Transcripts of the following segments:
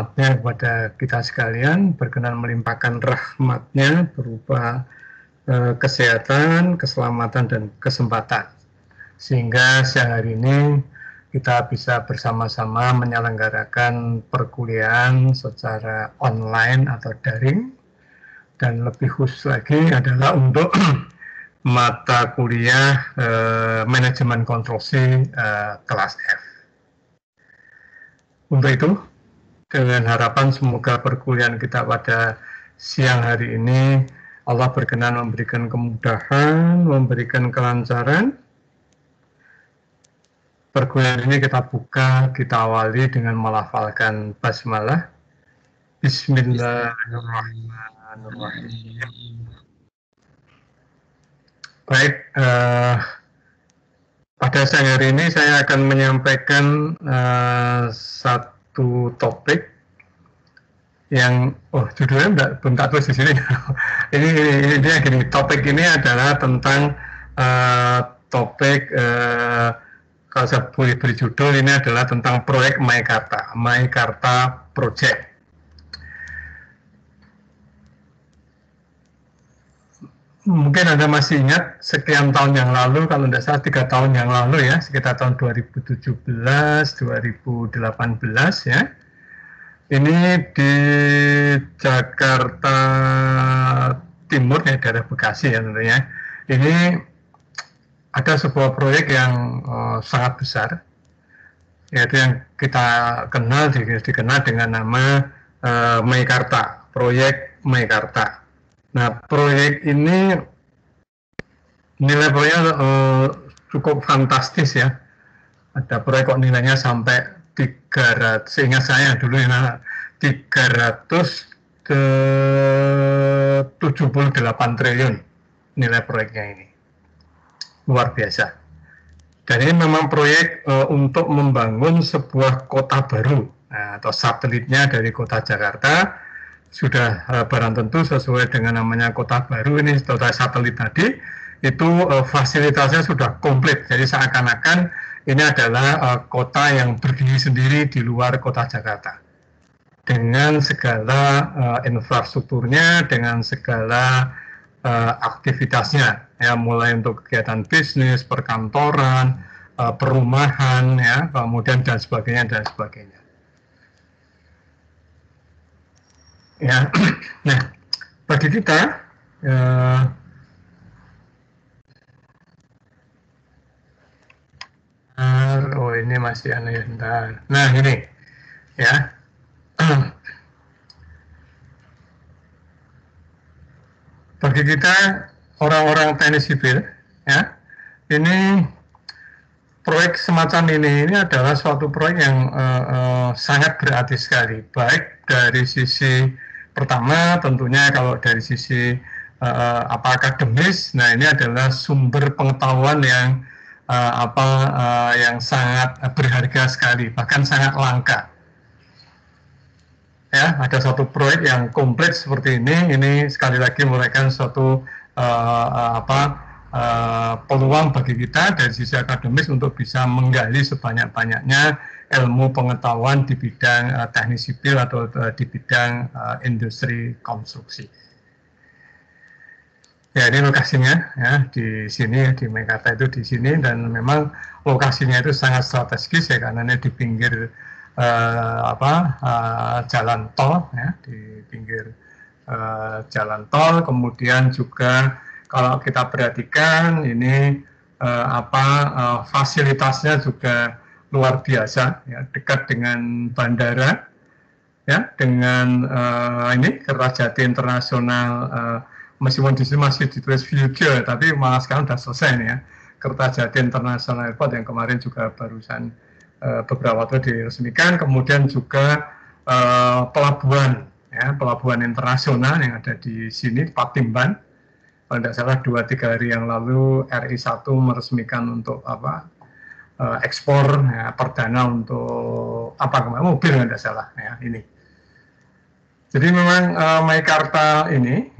rahmatnya kepada kita sekalian, berkenan melimpahkan rahmatnya berupa kesehatan, keselamatan, dan kesempatan. Sehingga siang hari ini kita bisa bersama-sama menyelenggarakan perkuliahan secara online atau daring, dan lebih khusus lagi adalah untuk mata kuliah manajemen konstruksi kelas F. Untuk itu, dengan harapan semoga perkuliahan kita pada siang hari ini Allah berkenan memberikan kemudahan, memberikan kelancaran. Perkuliahan ini kita buka, kita awali dengan melafalkan basmalah. Bismillahirrahmanirrahim. Baik, pada siang hari ini saya akan menyampaikan satu topik yang, judulnya belum tak tulis di sini. ini gini, topik ini adalah tentang topik, kalau saya boleh beri judul, ini adalah tentang proyek Meikarta Project. Mungkin Anda masih ingat sekian tahun yang lalu, kalau tidak salah 3 tahun yang lalu ya, sekitar tahun 2017, 2018 ya. Ini di Jakarta Timur ya, daerah Bekasi ya tentunya. Ini ada sebuah proyek yang sangat besar, yaitu yang kita dikenal dengan nama Meikarta, proyek Meikarta. Nah, proyek ini nilai proyeknya cukup fantastis ya. Ada proyek kok nilainya sampai 300, seingat saya dulu ya, 378 triliun nilai proyeknya ini. Luar biasa. Dan ini memang proyek untuk membangun sebuah kota baru, atau satelitnya dari kota Jakarta. Sudah barang tentu sesuai dengan namanya kota baru ini, kota satelit tadi, itu fasilitasnya sudah komplit. Jadi seakan-akan ini adalah kota yang berdiri sendiri di luar kota Jakarta. Dengan segala infrastrukturnya, dengan segala aktivitasnya, ya, mulai untuk kegiatan bisnis, perkantoran, perumahan, ya, kemudian dan sebagainya dan sebagainya. Ya, nah, bagi kita ini masih aneh, bentar. Nah, ini ya. Bagi kita orang-orang teknik sipil ya, ini proyek semacam ini adalah suatu proyek yang sangat berarti sekali, baik dari sisi pertama tentunya kalau dari sisi akademis. Nah, ini adalah sumber pengetahuan yang yang sangat berharga sekali, bahkan sangat langka. Ya, ada satu proyek yang komplit seperti ini sekali lagi merupakan suatu peluang bagi kita dari sisi akademis untuk bisa menggali sebanyak-banyaknya ilmu pengetahuan di bidang teknik sipil atau di bidang industri konstruksi. Ya, ini lokasinya ya, di sini, di Meikarta itu di sini, dan memang lokasinya itu sangat strategis ya, karena ini di pinggir jalan tol ya, di pinggir jalan tol. Kemudian juga kalau kita perhatikan ini fasilitasnya juga luar biasa ya, dekat dengan bandara ya, dengan ini Kertajati Internasional, meskipun di sini masih ditulis Future, tapi malah sekarang sudah selesai nih ya, Kertajati International Airport yang kemarin juga barusan beberapa waktu diresmikan. Kemudian juga pelabuhan ya, pelabuhan internasional yang ada di sini, Patimban. Kalau tidak salah 2-3 hari yang lalu RI1 meresmikan untuk ekspor ya, perdana untuk mobil, kalau tidak salah ya, ini. Jadi memang Meikarta ini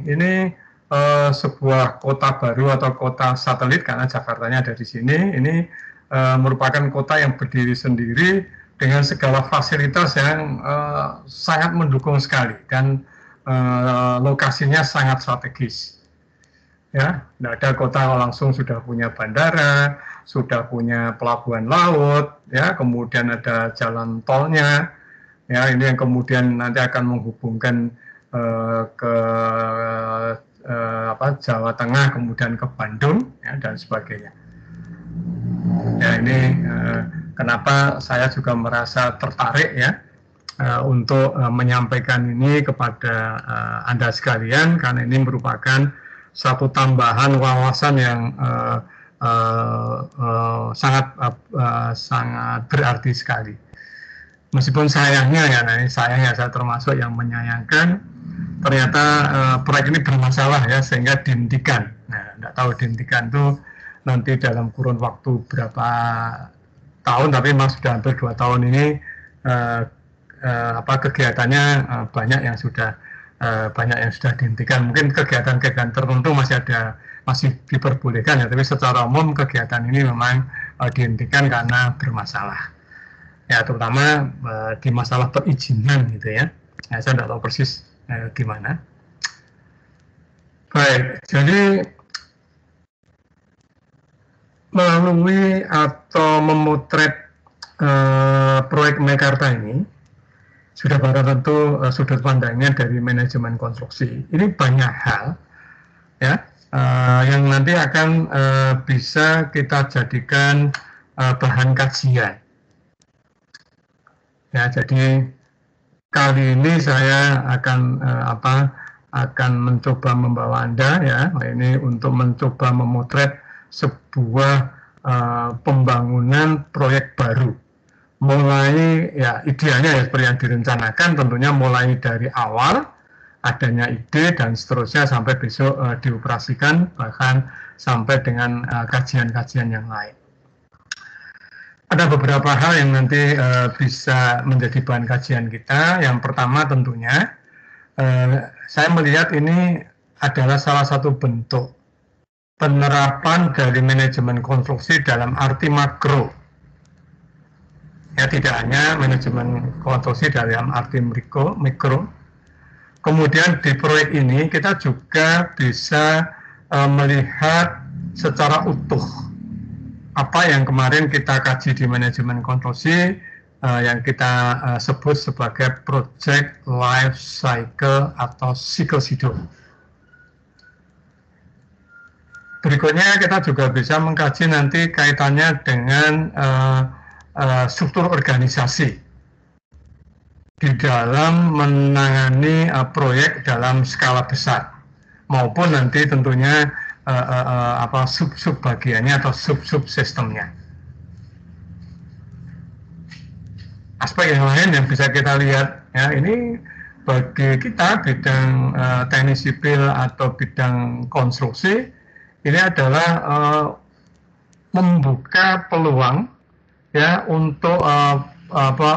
sebuah kota baru atau kota satelit, karena Jakartanya ada di sini. Ini merupakan kota yang berdiri sendiri dengan segala fasilitas yang sangat mendukung sekali dan lokasinya sangat strategis. Ya, tidak ada kota langsung sudah punya bandara, sudah punya pelabuhan laut, ya, kemudian ada jalan tolnya, ya, ini yang kemudian nanti akan menghubungkan ke Jawa Tengah, kemudian ke Bandung, ya, dan sebagainya. Ya, ini kenapa saya juga merasa tertarik, ya, untuk menyampaikan ini kepada Anda sekalian, karena ini merupakan satu tambahan wawasan yang sangat berarti sekali. Meskipun sayangnya ya, sayangnya saya termasuk yang menyayangkan, ternyata proyek ini bermasalah ya, sehingga dihentikan. Nah, tidak tahu dihentikan itu nanti dalam kurun waktu berapa tahun, tapi memang sudah hampir 2 tahun ini kegiatannya banyak yang sudah dihentikan. Mungkin kegiatan-kegiatan tertentu masih diperbolehkan ya, tapi secara umum kegiatan ini memang dihentikan karena bermasalah. Ya, terutama di masalah perizinan gitu ya. Saya tidak tahu persis gimana. Baik, jadi melalui atau memotret proyek Meikarta ini, sudah barang tentu sudut pandangnya dari manajemen konstruksi. Ini banyak hal ya yang nanti akan bisa kita jadikan bahan kajian. Ya, jadi kali ini saya akan mencoba membawa Anda ya ini untuk mencoba memotret sebuah pembangunan proyek baru. Mulai ya idealnya ya seperti yang direncanakan, tentunya mulai dari awal adanya ide dan seterusnya sampai besok dioperasikan, bahkan sampai dengan kajian-kajian yang lain. Ada beberapa hal yang nanti bisa menjadi bahan kajian kita. Yang pertama tentunya saya melihat ini adalah salah satu bentuk penerapan dari manajemen konstruksi dalam arti makro. Ya, tidak hanya manajemen konstruksi dalam arti mikro. Kemudian di proyek ini kita juga bisa melihat secara utuh apa yang kemarin kita kaji di manajemen konstruksi yang kita sebut sebagai project life cycle atau siklus hidup. Berikutnya kita juga bisa mengkaji nanti kaitannya dengan struktur organisasi di dalam menangani proyek dalam skala besar, maupun nanti tentunya sub-sub bagiannya atau sub-sub sistemnya. Aspek yang lain yang bisa kita lihat ya, ini bagi kita bidang teknik sipil atau bidang konstruksi, ini adalah membuka peluang ya untuk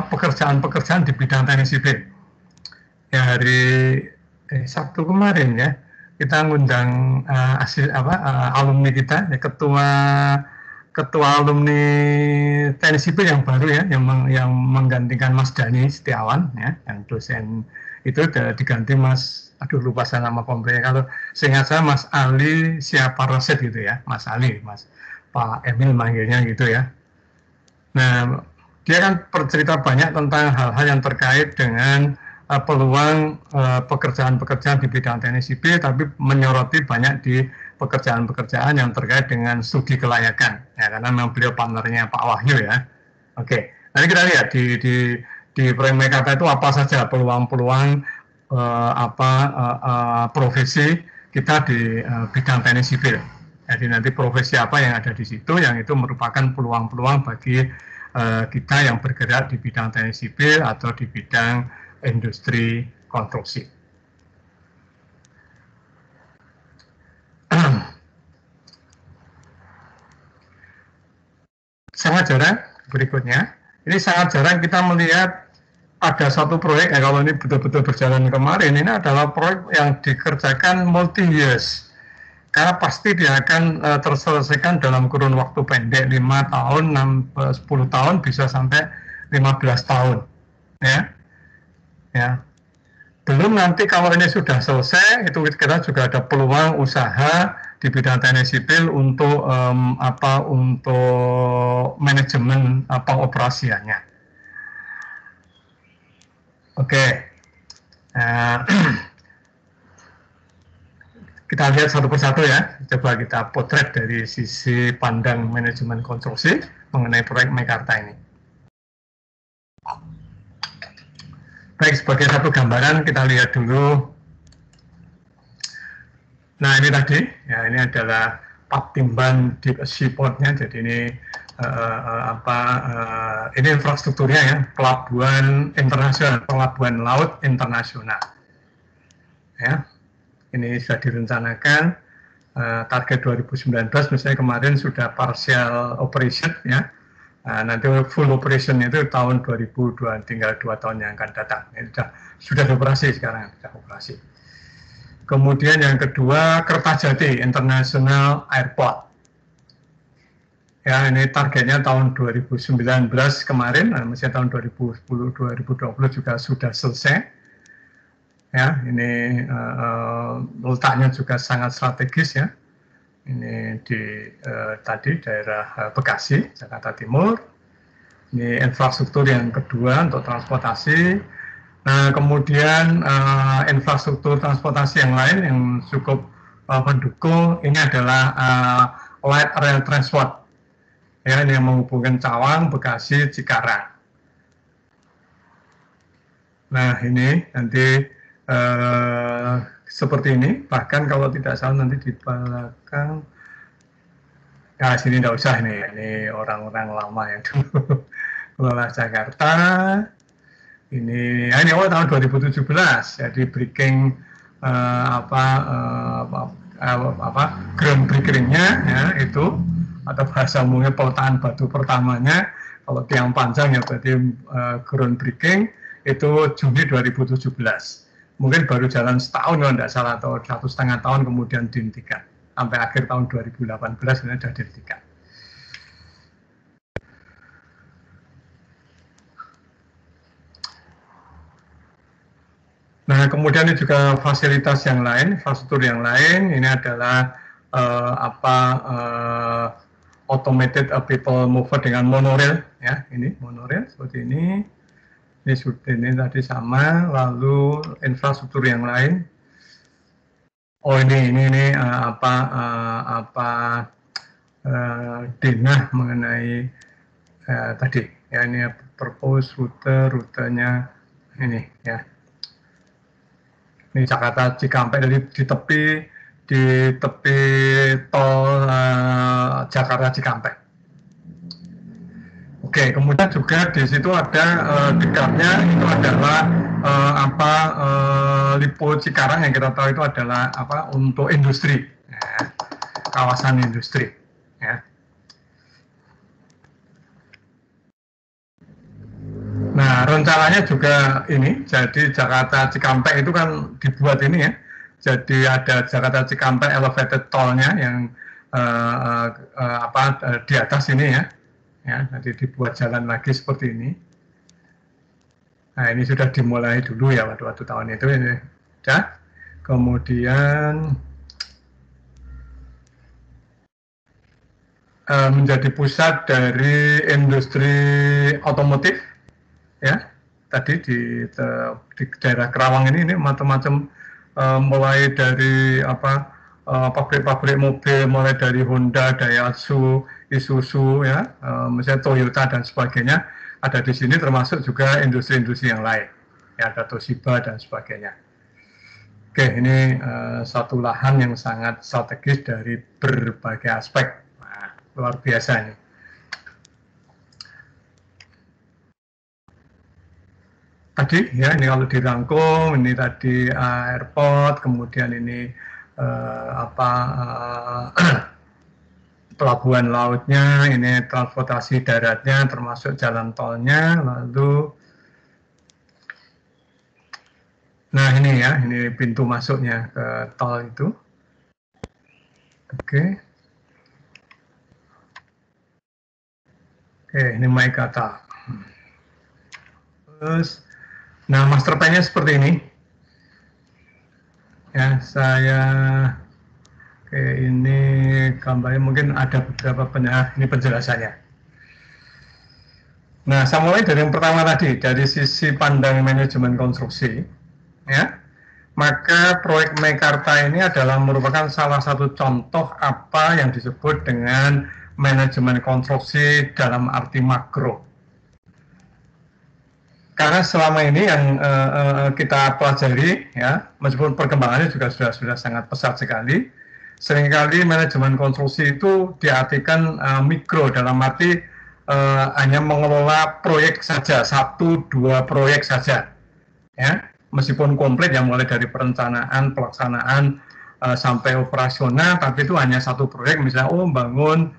pekerjaan-pekerjaan di bidang teknik sipil. Ya, hari Sabtu kemarin ya, kita ngundang alumni kita, ya, ketua alumni teknik sipil yang baru ya, yang menggantikan Mas Dani Setiawan ya, yang dosen itu diganti Mas, lupa saya nama kompleknya, kalau seingat saya Mas Ali siapa Roset gitu ya, Mas Ali, Mas Pak Emil manggilnya gitu ya. Nah, dia kan bercerita banyak tentang hal-hal yang terkait dengan peluang pekerjaan-pekerjaan di bidang teknik sipil, tapi menyoroti banyak di pekerjaan-pekerjaan yang terkait dengan studi kelayakan, ya, karena memang beliau partnernya Pak Wahyu ya. Oke, nanti kita lihat di proyek Meikarta itu apa saja peluang-peluang profesi kita di bidang teknik sipil. Jadi nanti profesi apa yang ada di situ, yang itu merupakan peluang-peluang bagi kita yang bergerak di bidang teknik sipil atau di bidang industri konstruksi. Sangat jarang berikutnya, ini sangat jarang kita melihat ada satu proyek, ya kalau ini betul-betul berjalan kemarin, ini adalah proyek yang dikerjakan multi years. Karena pasti dia akan terselesaikan dalam kurun waktu pendek, 5 tahun, 10 tahun, bisa sampai 15 tahun, ya. Belum nanti kalau ini sudah selesai, itu kita juga ada peluang usaha di bidang teknik sipil untuk untuk manajemen operasiannya. Oke. Kita lihat satu persatu ya. Coba kita potret dari sisi pandang manajemen konstruksi mengenai proyek Meikarta ini. Baik, sebagai satu gambaran kita lihat dulu. Nah, ini tadi, ya ini adalah Patimban Deep Seaport-nya. Jadi ini ini infrastrukturnya ya, pelabuhan internasional, pelabuhan laut internasional. Ya, ini sudah direncanakan target 2019, misalnya kemarin sudah partial operation ya. Nanti full operation itu tahun 2002, tinggal 2 tahun yang akan datang. Ini sudah operasi sekarang, sudah operasi. Kemudian yang kedua, Kertajati International Airport. Ya, ini targetnya tahun 2019 kemarin, misalnya tahun 2010-2020 juga sudah selesai. Ya, ini letaknya juga sangat strategis ya. Ini di tadi daerah Bekasi, Jakarta Timur. Ini infrastruktur yang kedua untuk transportasi. Nah, kemudian infrastruktur transportasi yang lain yang cukup mendukung ini adalah light rail transport. Ya, ini yang menghubungkan Cawang, Bekasi, Cikarang. Nah, ini nanti seperti ini, bahkan kalau tidak salah nanti di belakang, nah sini tidak usah nih, ini orang-orang lama yang dulu kelola Jakarta. Ini tahun 2017, jadi breaking ground breaking-nya ya, itu atau bahasa umumnya peletakan batu pertamanya. Kalau tiang panjang ya berarti ground breaking itu Juni 2017. Mungkin baru jalan setahun kalau tidak salah, atau 1,5 tahun kemudian dihentikan. Sampai akhir tahun 2018 ini sudah dihentikan. Nah, kemudian ini juga fasilitas yang lain, infrastruktur yang lain. Ini adalah automated people mover dengan monorail, ya. Ini monorail seperti ini. Ini tadi sama. Lalu infrastruktur yang lain. Oh ini denah mengenai tadi. Ya ini propose rutenya ini ya. Ini Jakarta Cikampek, jadi di tepi tol Jakarta Cikampek. Oke, kemudian juga di situ ada dekatnya itu adalah Lipo Cikarang yang kita tahu itu adalah untuk industri, ya, kawasan industri. Ya. Nah, rencananya juga ini, jadi Jakarta Cikampek itu kan dibuat ini ya, jadi ada Jakarta Cikampek elevated toll-nya yang di atas ini ya. Ya, nanti dibuat jalan lagi seperti ini. Nah, ini sudah dimulai dulu ya waktu tahun itu ini. Ya. Kemudian menjadi pusat dari industri otomotif, ya. Tadi di daerah Kerawang ini macam-macam mulai dari pabrik-pabrik mobil, mulai dari Honda, Daihatsu, Isuzu, ya, misalnya Toyota dan sebagainya ada di sini, termasuk juga industri-industri yang lain, ya, ada Toshiba dan sebagainya. Oke, ini satu lahan yang sangat strategis dari berbagai aspek, nah, luar biasa ini. Tadi ya, ini kalau dirangkum, ini tadi airport, kemudian ini pelabuhan lautnya, ini transportasi daratnya, termasuk jalan tolnya, lalu, nah ini ya, ini pintu masuknya ke tol itu. Oke, ini Meikarta. Nah, master plan-nya seperti ini. Ya, oke, ini gambarnya mungkin ada beberapa ini penjelasannya. Nah, saya mulai dari yang pertama tadi, dari sisi pandang manajemen konstruksi, ya. Maka proyek Meikarta ini adalah merupakan salah satu contoh apa yang disebut dengan manajemen konstruksi dalam arti makro. Karena selama ini yang kita pelajari, ya, meskipun perkembangannya juga sudah sangat pesat sekali, seringkali manajemen konstruksi itu diartikan mikro, dalam arti hanya mengelola proyek saja, 1-2 proyek saja, ya. Meskipun komplit yang mulai dari perencanaan, pelaksanaan sampai operasional, tapi itu hanya satu proyek, misalnya membangun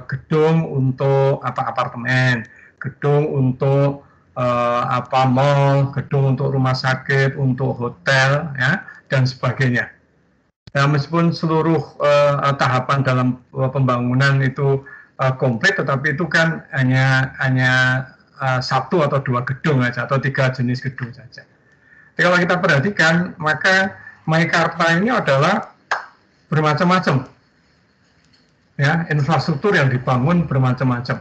gedung untuk apartemen, gedung untuk mall, gedung untuk rumah sakit, untuk hotel, ya, dan sebagainya. Nah, meskipun seluruh tahapan dalam pembangunan itu komplit, tetapi itu kan hanya 1 atau 2 gedung saja, atau 3 jenis gedung saja. Jadi kalau kita perhatikan, maka Meikarta ini adalah bermacam-macam, ya, infrastruktur yang dibangun bermacam-macam.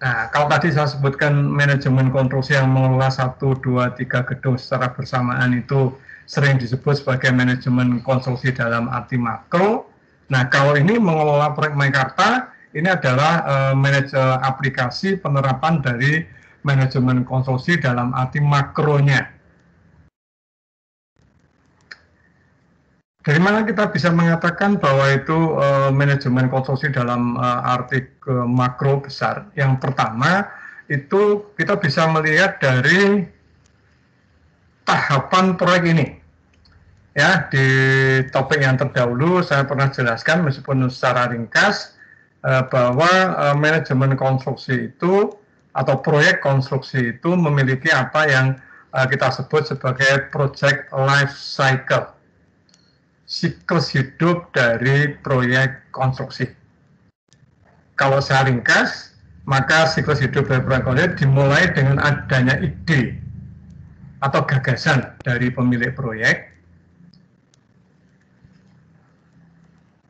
Nah, kalau tadi saya sebutkan manajemen konstruksi yang mengelola 1, 2, 3 gedung secara bersamaan itu sering disebut sebagai manajemen konstruksi dalam arti makro. Nah, kalau ini mengelola proyek Meikarta, ini adalah aplikasi penerapan dari manajemen konstruksi dalam arti makronya. Dari mana kita bisa mengatakan bahwa itu manajemen konstruksi dalam arti makro besar? Yang pertama, itu kita bisa melihat dari tahapan proyek ini. Ya, di topik yang terdahulu saya pernah jelaskan meskipun secara ringkas bahwa manajemen konstruksi itu atau proyek konstruksi itu memiliki apa yang kita sebut sebagai project life cycle, siklus hidup dari proyek konstruksi. Kalau saya ringkas, maka siklus hidup dari proyek konstruksi dimulai dengan adanya ide atau gagasan dari pemilik proyek,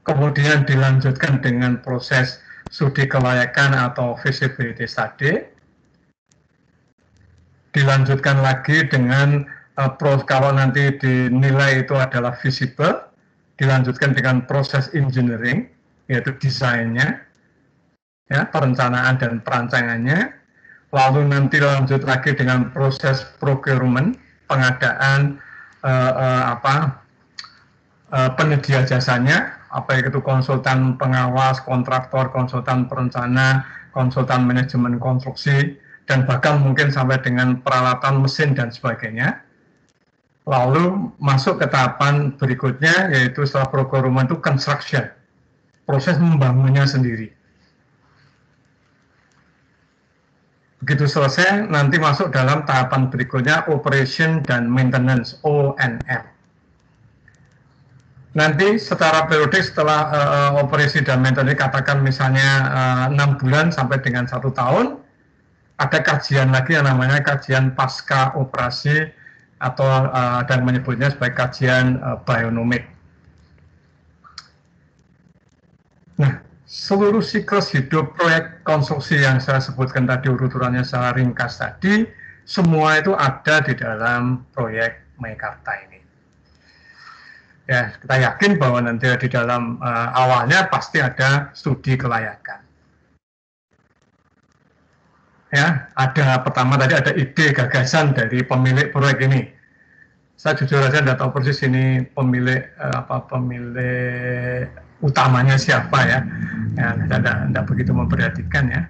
kemudian dilanjutkan dengan proses studi kelayakan atau feasibility study, dilanjutkan lagi dengan kalau nanti dinilai itu adalah visible, dilanjutkan dengan proses engineering, yaitu desainnya, ya, perencanaan dan perancangannya, lalu nanti lanjut lagi dengan proses procurement, pengadaan penyedia jasanya, apa itu konsultan pengawas, kontraktor, konsultan perencana, konsultan manajemen konstruksi, dan bahkan mungkin sampai dengan peralatan mesin dan sebagainya. Lalu masuk ke tahapan berikutnya, yaitu setelah procurement itu construction, proses membangunnya sendiri. Begitu selesai, nanti masuk dalam tahapan berikutnya, operation dan maintenance, O&M. Nanti secara periodik setelah operasi dan maintenance, katakan misalnya 6 bulan sampai dengan 1 tahun, ada kajian lagi yang namanya kajian pasca operasi, atau dan menyebutnya sebagai kajian bionomik. Nah, seluruh siklus hidup proyek konstruksi yang saya sebutkan tadi urutannya secara ringkas tadi, semua itu ada di dalam proyek Meikarta ini. Ya, kita yakin bahwa nanti di dalam awalnya pasti ada studi kelayakan. Ya, ada pertama tadi ada ide gagasan dari pemilik proyek ini. Saya jujur saja tidak tahu persis ini pemilik pemilik utamanya siapa ya. Ya, saya tidak begitu memperhatikan ya.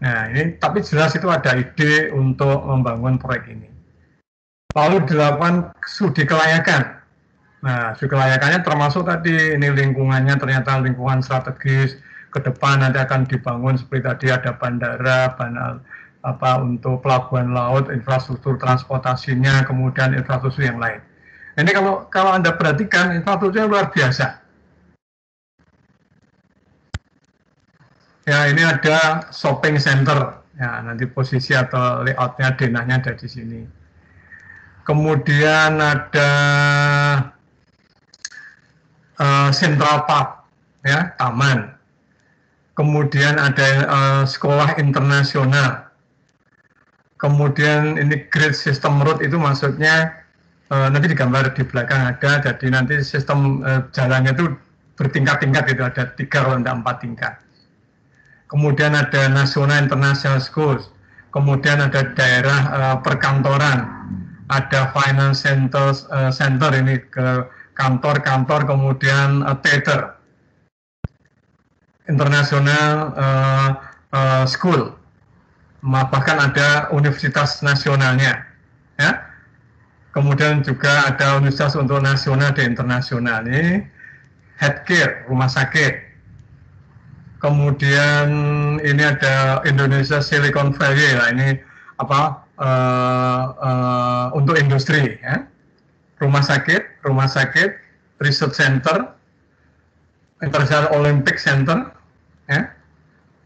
Nah, ini tapi jelas itu ada ide untuk membangun proyek ini. Lalu dilakukan studi kelayakan. Nah, studi kelayakannya termasuk tadi ini lingkungannya ternyata lingkungan strategis. Ke depan nanti akan dibangun seperti tadi ada bandara, untuk pelabuhan laut, infrastruktur transportasinya, kemudian infrastruktur yang lain. Ini kalau Anda perhatikan infrastrukturnya luar biasa. Ya, ini ada shopping center. Ya, nanti posisi atau layoutnya denahnya ada di sini. Kemudian ada Central Park, ya, taman. Kemudian ada sekolah internasional. Kemudian ini Great System Road itu maksudnya nanti digambar di belakang ada, jadi nanti sistem jalannya itu bertingkat-tingkat gitu, ada 3 kalau tidak 4 tingkat. Kemudian ada National International Schools, kemudian ada daerah perkantoran, ada Finance Center ini ke kantor-kantor, kemudian theater, International School, bahkan ada universitas nasionalnya, ya. Kemudian juga ada universitas untuk nasional dan internasional, ini healthcare, rumah sakit. Kemudian ini ada Indonesia Silicon Valley lah, ini apa untuk industri, ya. Rumah sakit, research center, International Olympic Center, ya.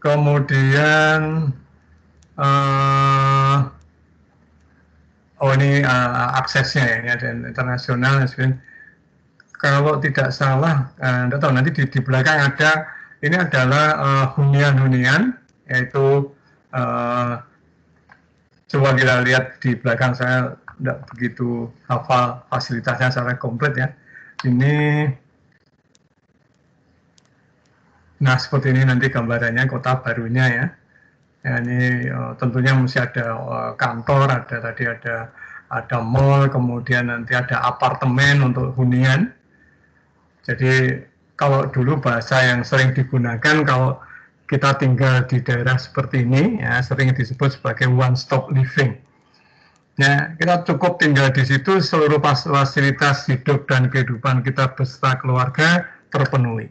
Kemudian ini aksesnya ya, ini ada internasional. Kalau tidak salah, tidak tahu nanti di belakang ada, ini adalah hunian-hunian, yaitu coba kita lihat di belakang, saya tidak begitu hafal fasilitasnya secara komplit ya. Ini, nah seperti ini nanti gambarannya kota barunya ya. Ya, ini tentunya mesti ada kantor, tadi ada mall, kemudian nanti ada apartemen untuk hunian. Jadi kalau dulu bahasa yang sering digunakan kalau kita tinggal di daerah seperti ini, ya sering disebut sebagai one stop living. Ya, kita cukup tinggal di situ, seluruh fasilitas hidup dan kehidupan kita beserta keluarga terpenuhi.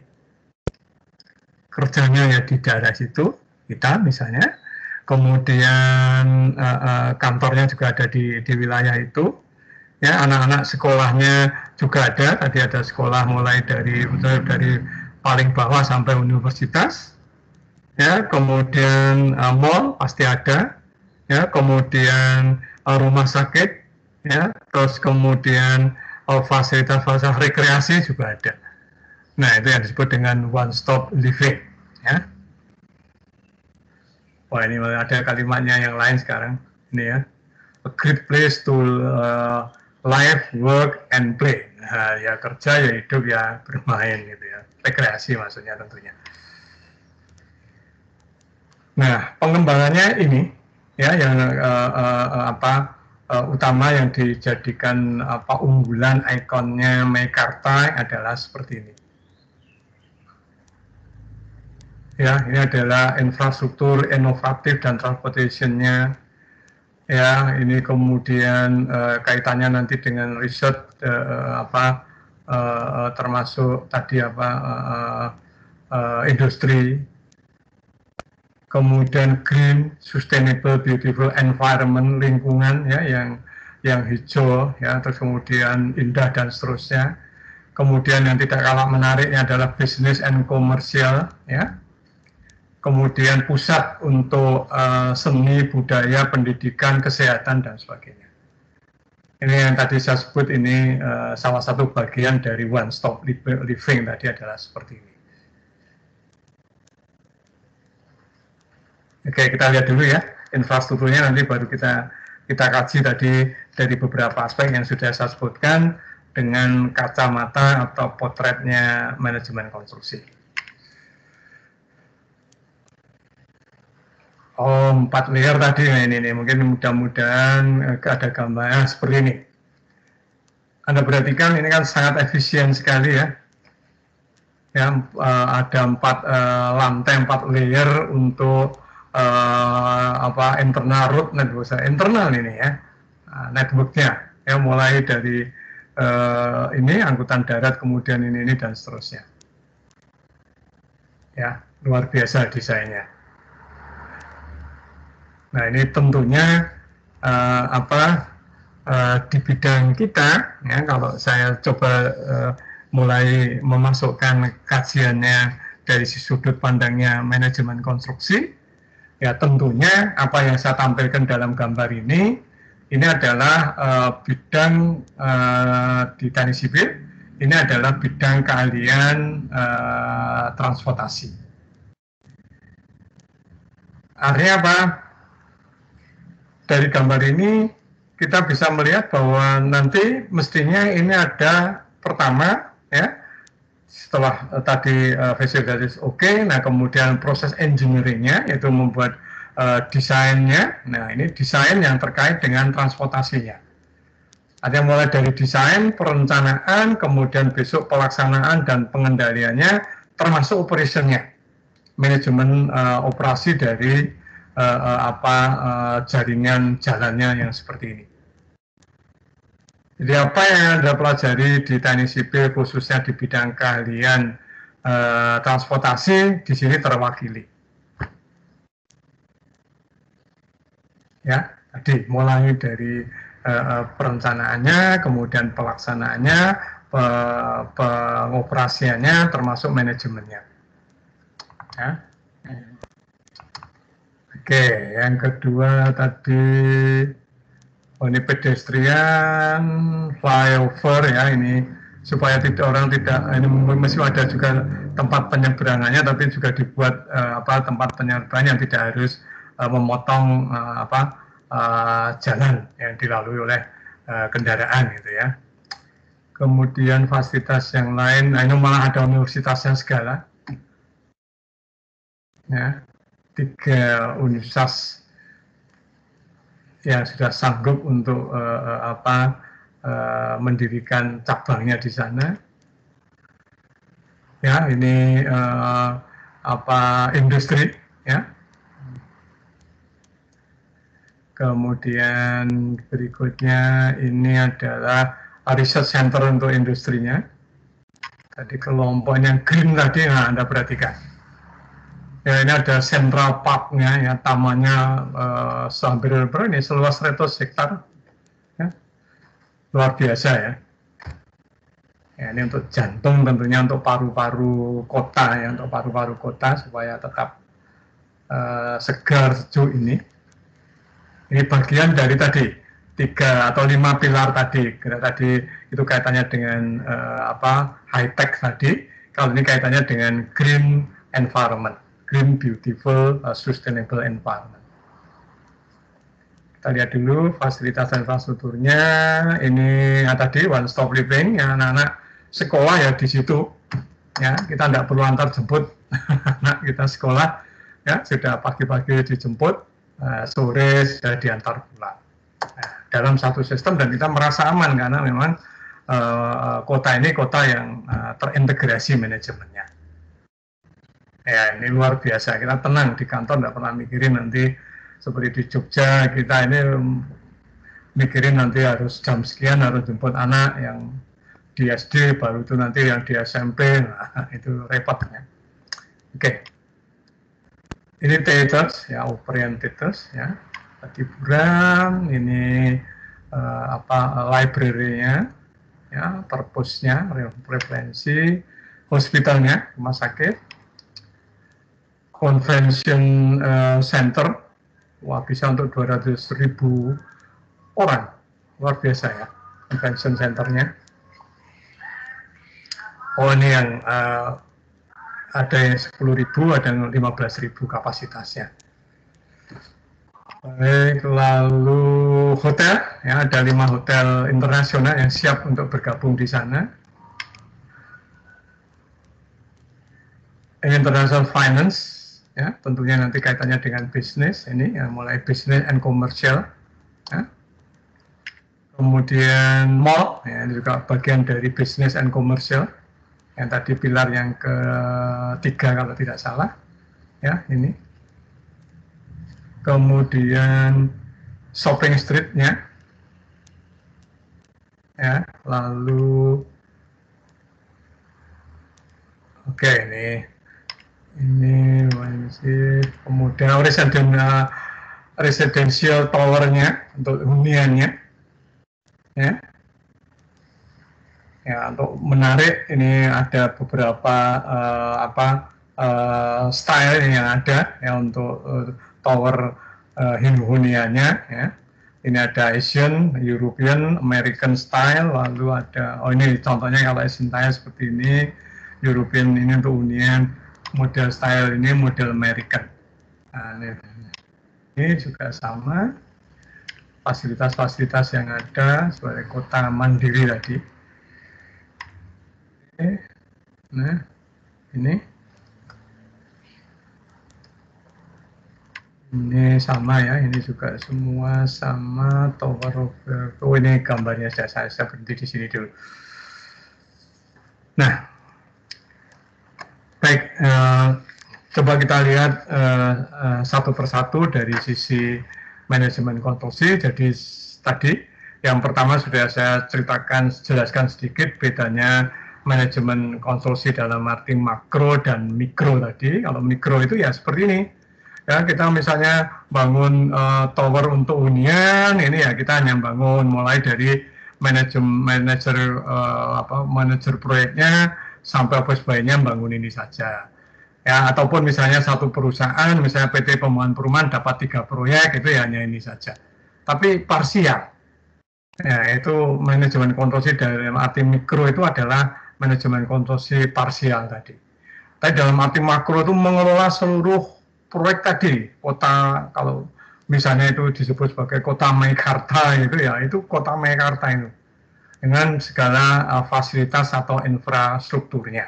Kerjanya ya di daerah situ, kita misalnya, kemudian kantornya juga ada di wilayah itu, ya, anak-anak sekolahnya juga ada, tadi ada sekolah mulai dari paling bawah sampai universitas, ya, kemudian mall pasti ada, ya, kemudian rumah sakit, ya, terus kemudian fasilitas-fasilitas rekreasi juga ada. Nah, itu yang disebut dengan one stop living, ya. Wah, ini ada kalimatnya yang lain sekarang, ini ya, a great place to live, work, and play. Nah, ya kerja, ya hidup, ya bermain gitu ya, rekreasi maksudnya tentunya. Nah, pengembangannya ini ya yang utama yang dijadikan unggulan ikonnya Meikarta adalah seperti ini. Ya, ini adalah infrastruktur inovatif dan transportation-nya. Ya, ini kemudian kaitannya nanti dengan riset termasuk tadi industri. Kemudian green, sustainable, beautiful environment, lingkungan ya yang hijau ya, terus kemudian indah dan seterusnya. Kemudian yang tidak kalah menariknya adalah business and commercial ya. Kemudian pusat untuk seni, budaya, pendidikan, kesehatan dan sebagainya. Ini yang tadi saya sebut, ini salah satu bagian dari one stop living tadi adalah seperti ini. Oke, kita lihat dulu ya infrastrukturnya, nanti baru kita kaji tadi dari beberapa aspek yang sudah saya sebutkan dengan kacamata atau potretnya manajemen konstruksi. Oh, 4 layer tadi, nah ini mungkin mudah-mudahan ada gambarnya seperti ini. Anda perhatikan ini kan sangat efisien sekali ya. Ya, ada 4 lantai, 4 layer untuk internal root network, internal ini ya, networknya ya, mulai dari ini angkutan darat, kemudian ini dan seterusnya. Ya, luar biasa desainnya. Nah, ini tentunya di bidang kita ya, kalau saya coba mulai memasukkan kajiannya dari sudut pandangnya manajemen konstruksi, ya tentunya apa yang saya tampilkan dalam gambar ini adalah bidang di teknik sipil, ini adalah bidang keahlian transportasi. Artinya apa? Dari gambar ini kita bisa melihat bahwa nanti mestinya ini ada pertama ya, setelah tadi visualisasi oke, nah kemudian proses engineeringnya yaitu membuat desainnya. Nah ini desain yang terkait dengan transportasinya. Ada mulai dari desain, perencanaan, kemudian besok pelaksanaan dan pengendaliannya, termasuk operationnya, manajemen operasi dari jaringan jalannya yang seperti ini. Jadi apa yang Anda pelajari di teknik sipil khususnya di bidang keahlian transportasi di sini terwakili. Ya, tadi mulai dari perencanaannya, kemudian pelaksanaannya, pengoperasiannya, termasuk manajemennya. Ya. Oke, yang kedua tadi ini pedestrian, flyover ya, ini supaya orang tidak, ini masih ada juga tempat penyeberangannya, tapi juga dibuat tempat penyeberangan yang tidak harus memotong jalan yang dilalui oleh kendaraan gitu ya. Kemudian fasilitas yang lain, nah ini malah ada universitasnya segala. Ya, 3 universitas yang sudah sanggup untuk mendirikan cabangnya di sana. Ya, ini industri ya. Kemudian berikutnya ini adalah research center untuk industrinya. Tadi kelompoknya green tadi, nah Anda perhatikan. Ya, ini ada Central Park-nya, ya, tamannya hampir ini seluas 100 hektar, ya. Luar biasa ya. Ya. Ini untuk jantung, tentunya untuk paru-paru kota, ya, untuk paru-paru kota supaya tetap segar sejuk ini. Ini bagian dari tadi 3 atau 5 pilar tadi. Tadi itu kaitannya dengan high tech tadi. Kalau ini kaitannya dengan green environment. Green, beautiful, sustainable environment. Kita lihat dulu fasilitas infrastrukturnya. Ini tadi one stop living, ya, anak-anak sekolah ya di situ. Ya, kita tidak perlu antar jemput anak kita sekolah. Ya, sudah pagi-pagi dijemput, sore sudah diantar pulang. Nah, dalam satu sistem dan kita merasa aman karena memang kota ini kota yang terintegrasi manajemennya. Ya, ini luar biasa. Kita tenang di kantor, tidak pernah mikirin nanti seperti di Jogja, kita ini mikirin nanti harus jam sekian harus jemput anak yang di SD, baru itu nanti yang di SMP, nah, itu repot ya. Oke. Ini theaters, ya, operating theaters, ya. Hiburan, ini library-nya, ya, purpose-nya, referensi, hospitalnya, rumah sakit. Convention center, wah bisa untuk 200.000 orang, luar biasa ya, convention centernya. Oh ini yang ada yang 10.000, ada yang 15.000 kapasitasnya. Baik, lalu hotel, ya ada 5 hotel internasional yang siap untuk bergabung di sana. International finance. Ya, tentunya nanti kaitannya dengan bisnis ini, ya, mulai bisnis and commercial. Ya. Kemudian mall, ya, ini juga bagian dari bisnis and commercial. Yang tadi pilar yang ketiga kalau tidak salah, ya ini. Kemudian shopping street-nya, ya, lalu, oke ini. Ini masih kemudian residential tower-nya untuk huniannya, ya. Ya, untuk menarik ini ada beberapa style yang ada ya untuk tower huniannya ya. Ini ada Asian, European, American style, lalu ada, oh ini contohnya kalau Asian style seperti ini, European ini untuk hunian, model style ini model American. Nah, ini juga sama, fasilitas-fasilitas yang ada sebagai kota mandiri tadi. Nah, ini sama ya, ini juga semua sama tower of, oh ini gambarnya saya berhenti di sini dulu. Nah, baik, coba kita lihat satu persatu dari sisi manajemen konstruksi. Jadi tadi yang pertama sudah saya jelaskan sedikit bedanya manajemen konstruksi dalam arti makro dan mikro tadi. Kalau mikro itu ya seperti ini. Ya, kita misalnya bangun tower untuk hunian, ini ya kita hanya bangun mulai dari manajer proyeknya sampai office buy-nya bangun ini saja. Ya, ataupun misalnya satu perusahaan, misalnya PT Pembangunan Perumahan dapat 3 proyek, itu ya hanya ini saja. Tapi parsial. Ya, itu manajemen konstruksi dalam arti mikro itu adalah manajemen konstruksi parsial tadi. Tapi dalam arti makro itu mengelola seluruh proyek tadi, kota, kalau misalnya itu disebut sebagai kota Meikarta itu ya, itu kota Meikarta itu dengan segala fasilitas atau infrastrukturnya.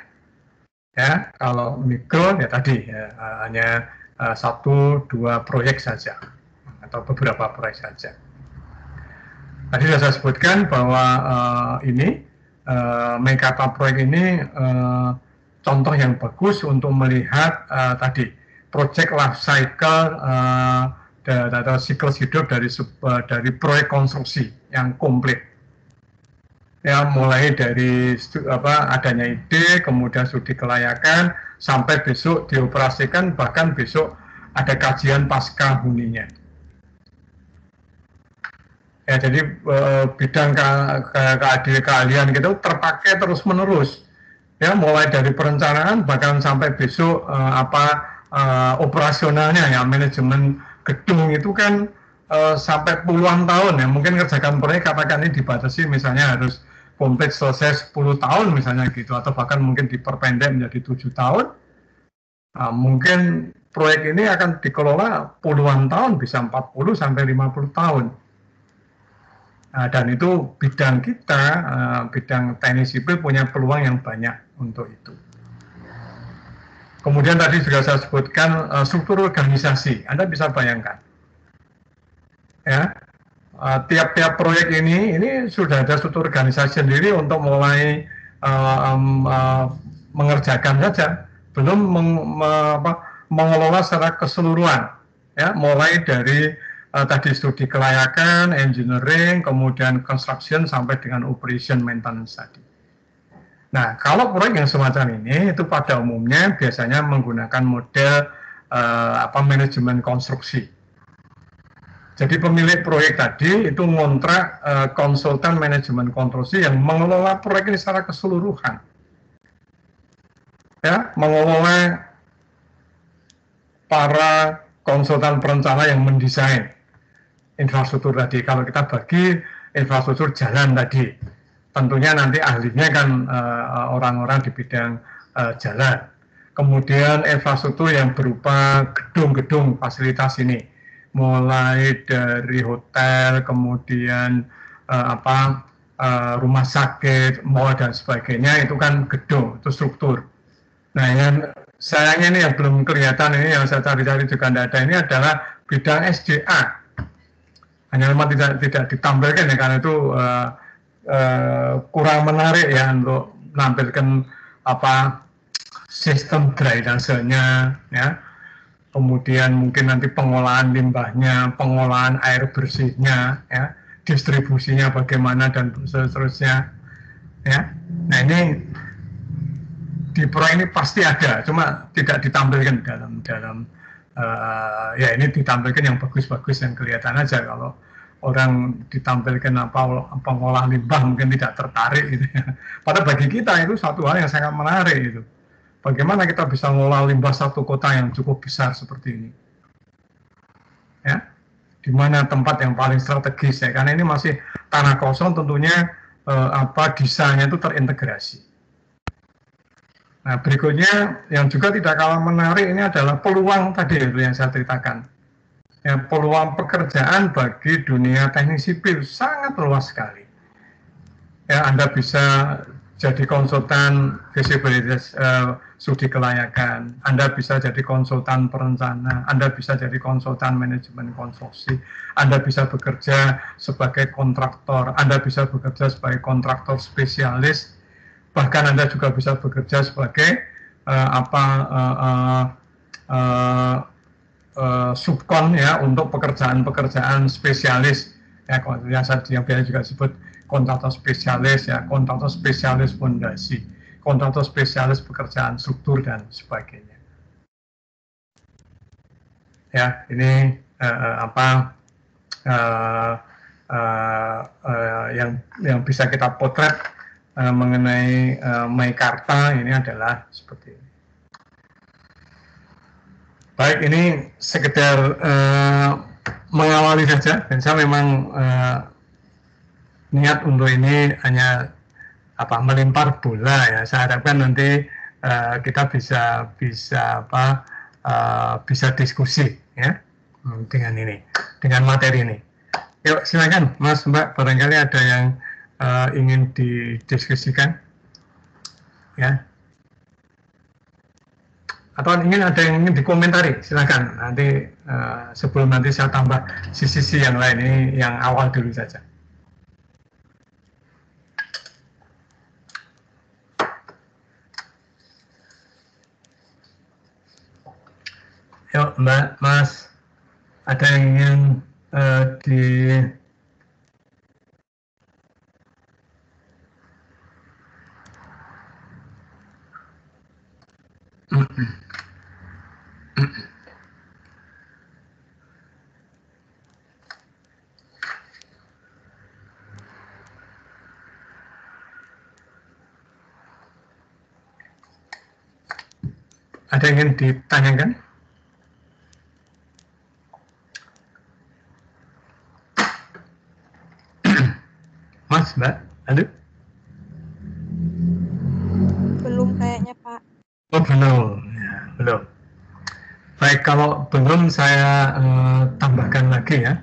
Ya, kalau mikro ya tadi ya, hanya 1-2 proyek saja atau beberapa proyek saja. Tadi sudah saya sebutkan bahwa ini Meikarta proyek ini contoh yang bagus untuk melihat tadi project life cycle atau siklus hidup dari proyek konstruksi yang komplit. Ya, mulai dari adanya ide, kemudian studi kelayakan, sampai besok dioperasikan, bahkan besok ada kajian pasca huninya. Ya, jadi bidang keahlian gitu terpakai terus-menerus. Ya, mulai dari perencanaan bahkan sampai besok operasionalnya ya, manajemen gedung itu kan sampai puluhan tahun ya, mungkin kerjakan proyek katakan ini dibatasi misalnya harus komplit selesai 10 tahun misalnya gitu, atau bahkan mungkin diperpendek menjadi 7 tahun. Mungkin proyek ini akan dikelola puluhan tahun, bisa 40 sampai 50 tahun. Dan itu bidang kita, bidang teknik sipil punya peluang yang banyak untuk itu. Kemudian tadi juga saya sebutkan struktur organisasi. Anda bisa bayangkan, ya, tiap-tiap proyek ini sudah ada struktur organisasi sendiri untuk mulai mengerjakan saja, belum mengelola secara keseluruhan, ya, mulai dari tadi studi kelayakan, engineering, kemudian construction sampai dengan operation maintenance tadi. Nah, kalau proyek yang semacam ini itu pada umumnya biasanya menggunakan model manajemen konstruksi. Jadi pemilik proyek tadi itu ngontrak konsultan manajemen konstruksi yang mengelola proyek ini secara keseluruhan. Ya, mengelola para konsultan perencana yang mendesain infrastruktur tadi. Kalau kita bagi infrastruktur jalan tadi, tentunya nanti ahlinya kan orang-orang di bidang jalan. Kemudian infrastruktur yang berupa gedung-gedung fasilitas ini, mulai dari hotel, kemudian rumah sakit, mall dan sebagainya, itu kan gedung, itu struktur. Nah, yang sayangnya ini yang belum kelihatan ini, yang saya cari-cari juga tidak ada, ini adalah bidang SDA. Hanya memang tidak ditampilkan ya, karena itu kurang menarik ya untuk menampilkan sistem drainasenya, ya, kemudian mungkin nanti pengolahan limbahnya, pengolahan air bersihnya, ya, distribusinya bagaimana dan seterusnya, ya. Nah, ini di proyek ini pasti ada, cuma tidak ditampilkan dalam ya, ini ditampilkan yang bagus-bagus yang kelihatan aja. Kalau orang ditampilkan pengolah limbah mungkin tidak tertarik gitu ya. Padahal bagi kita itu satu hal yang sangat menarik itu. bagaimana kita bisa mengelola limbah satu kota yang cukup besar seperti ini. Ya, di mana tempat yang paling strategis ya, karena ini masih tanah kosong, tentunya desainnya itu terintegrasi. Nah, berikutnya yang juga tidak kalah menarik ini adalah peluang tadi itu yang saya ceritakan. Ya, peluang pekerjaan bagi dunia teknik sipil sangat luas sekali. Ya, Anda bisa jadi konsultan visibility studi kelayakan, Anda bisa jadi konsultan perencana, Anda bisa jadi konsultan manajemen konstruksi, Anda bisa bekerja sebagai kontraktor, Anda bisa bekerja sebagai kontraktor spesialis, bahkan Anda juga bisa bekerja sebagai subkon ya untuk pekerjaan-pekerjaan spesialis ya, yang biasa juga disebut kontraktor spesialis ya, kontraktor spesialis fondasi, kontraktor spesialis pekerjaan struktur dan sebagainya. Ya, ini yang bisa kita potret mengenai Meikarta ini adalah seperti ini. Baik, ini sekedar mengawali saja, dan saya memang niat untuk ini hanya melempar bola ya. Saya harapkan nanti kita bisa diskusi ya dengan ini, dengan materi ini. Yuk silakan Mas Mbak, barangkali ada yang ingin didiskusikan ya, atau ada yang ingin dikomentari, silakan nanti sebelum nanti saya tambah sisi yang lain, ini yang awal dulu saja. Yuk Mbak, Mas, ada yang ingin ada yang ingin ditanyakan? Mas, Mbak, halo? Belum kayaknya, Pak. Oh, belum. Ya, belum. Baik, kalau belum saya tambahkan lagi ya,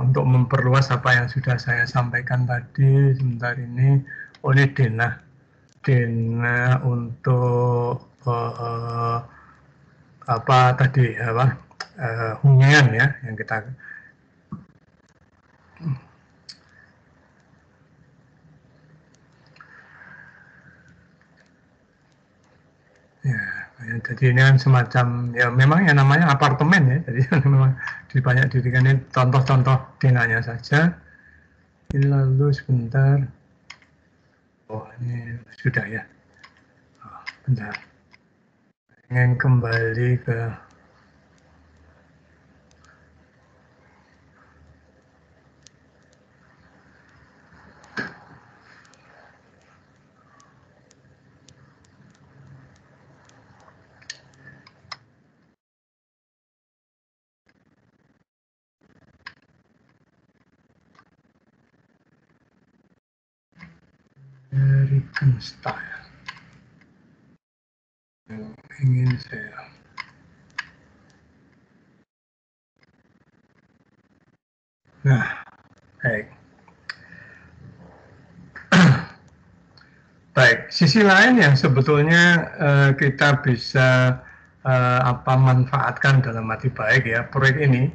untuk memperluas apa yang sudah saya sampaikan tadi sebentar ini. Oh, ini Dena untuk hunian ya, yang kita ya, jadi ini kan semacam ya, memang yang namanya apartemen ya, jadi memang banyak dirikan ini contoh-contoh denanya saja. Ini lalu sebentar, oh ini sudah ya, oh, bentar, ingin kembali ke American style yang ingin saya baik. Baik, sisi lain yang sebetulnya kita bisa manfaatkan dalam arti baik ya proyek ini.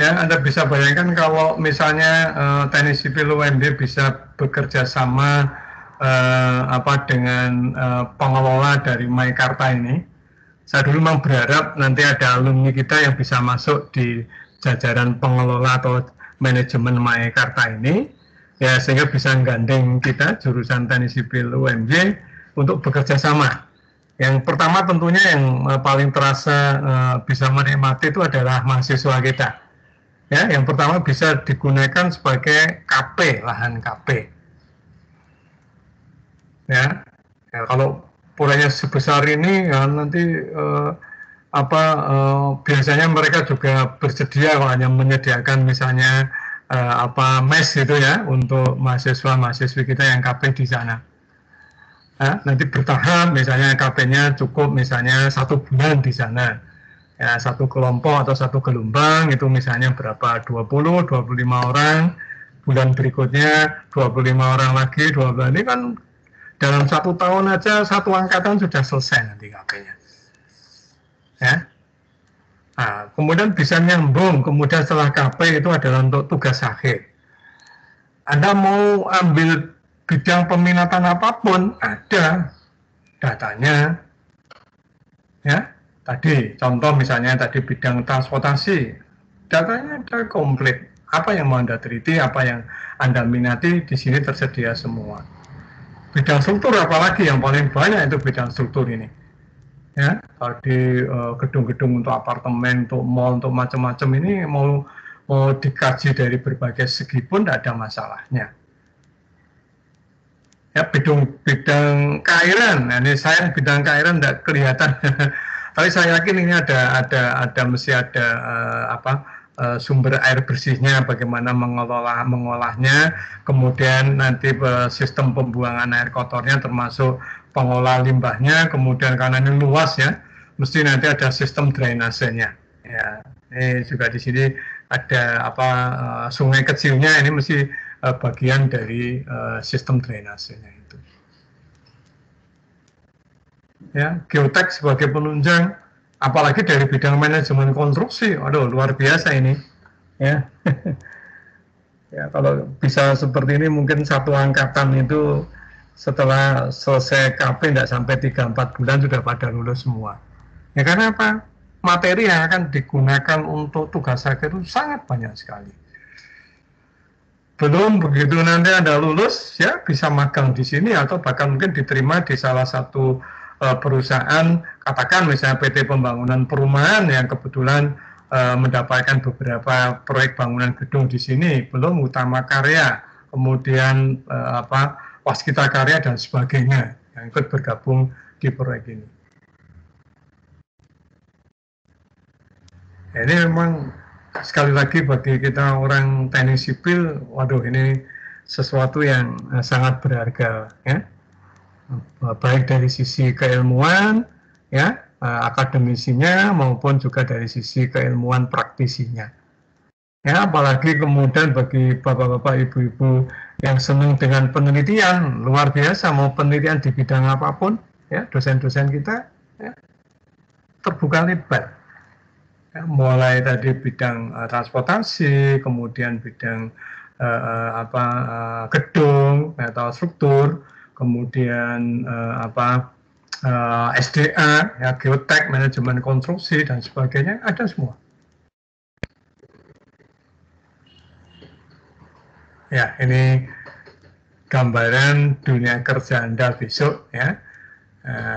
Ya, Anda bisa bayangkan kalau misalnya teknik sipil UMB bisa bekerja sama dengan pengelola dari Meikarta ini. Saya dulu memang berharap nanti ada alumni kita yang bisa masuk di jajaran pengelola atau manajemen Meikarta ini, ya sehingga bisa gandeng kita jurusan teknik sipil UMJ untuk bekerja sama. Yang pertama tentunya yang paling terasa bisa menikmati itu adalah mahasiswa kita. Ya, yang pertama bisa digunakan sebagai KP, lahan KP. Ya, kalau proyeknya sebesar ini, ya, nanti biasanya mereka juga bersedia kalau hanya menyediakan misalnya mes gitu ya untuk mahasiswa-mahasiswi kita yang KP di sana. Nanti bertahap, misalnya KP-nya cukup misalnya 1 bulan di sana. Ya, satu kelompok atau satu gelombang itu misalnya berapa, 20, 25 orang, bulan berikutnya 25 orang lagi, 12, ini kan dalam 1 tahun aja satu angkatan sudah selesai nanti KP-nya. Ya. Nah, kemudian bisa nyambung, kemudian setelah KP itu adalah untuk tugas akhir. Anda mau ambil bidang peminatan apapun, ada datanya. Ya. Tadi, contoh misalnya tadi bidang transportasi, datanya ada komplit. Apa yang mau Anda teliti, apa yang Anda minati, di sini tersedia semua. Bidang struktur apalagi yang paling banyak itu bidang struktur ini. Ya, di gedung-gedung untuk apartemen, untuk mall, untuk macam-macam ini mau dikaji dari berbagai segi pun tidak ada masalahnya. Ya, bidang keairan, nah, ini saya bidang keairan tidak kelihatan. Tapi saya yakin ini mesti ada sumber air bersihnya, bagaimana mengolahnya, kemudian nanti sistem pembuangan air kotornya termasuk pengolah limbahnya, kemudian karena ini luas ya, mesti nanti ada sistem drainasenya. Ya, ini juga di sini ada sungai kecilnya, ini mesti bagian dari sistem drainasenya itu. Ya, geotek sebagai penunjang, apalagi dari bidang manajemen konstruksi, aduh luar biasa ini, ya. Ya, kalau bisa seperti ini mungkin satu angkatan itu setelah selesai KP tidak sampai 3-4 bulan sudah pada lulus semua. Ya karena apa? Materi yang akan digunakan untuk tugas akhir itu sangat banyak sekali. Belum begitu nanti Anda lulus, ya bisa magang di sini atau bahkan mungkin diterima di salah satu perusahaan, katakan misalnya PT Pembangunan Perumahan yang kebetulan mendapatkan beberapa proyek bangunan gedung di sini, belum utama karya, kemudian waskita karya dan sebagainya yang ikut bergabung di proyek ini. Ini memang sekali lagi bagi kita orang teknik sipil, waduh ini sesuatu yang sangat berharga, ya. Baik dari sisi keilmuan, ya, akademisinya maupun juga dari sisi keilmuan praktisinya. Ya, apalagi kemudian bagi bapak-bapak, ibu-ibu yang senang dengan penelitian, luar biasa, mau penelitian di bidang apapun, ya, dosen-dosen kita ya, terbuka lebar. Ya, mulai tadi bidang transportasi, kemudian bidang gedung atau struktur, kemudian SDA, ya, geotek, manajemen konstruksi dan sebagainya, ada semua. Ya, ini gambaran dunia kerja Anda besok, ya.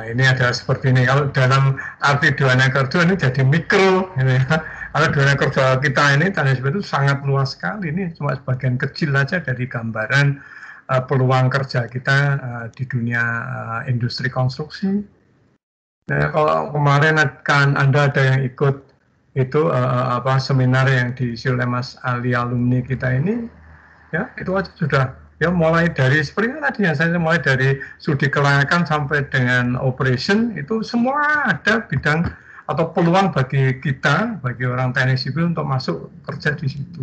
Ini adalah seperti ini. Kalau dalam arti dunia kerja ini jadi mikro, ini, ya. Kalau dunia kerja kita ini tanda itu sangat luas sekali. Ini cuma sebagian kecil aja dari gambaran peluang kerja kita di dunia industri konstruksi. Nah, kalau kemarin kan Anda ada yang ikut itu seminar yang diisi oleh Mas Ali alumni kita ini, ya itu aja sudah, ya mulai dari seperti tadi yang saya mulai dari studi kelayakan sampai dengan operation itu semua ada bidang atau peluang bagi kita, bagi orang teknik sipil untuk masuk kerja di situ.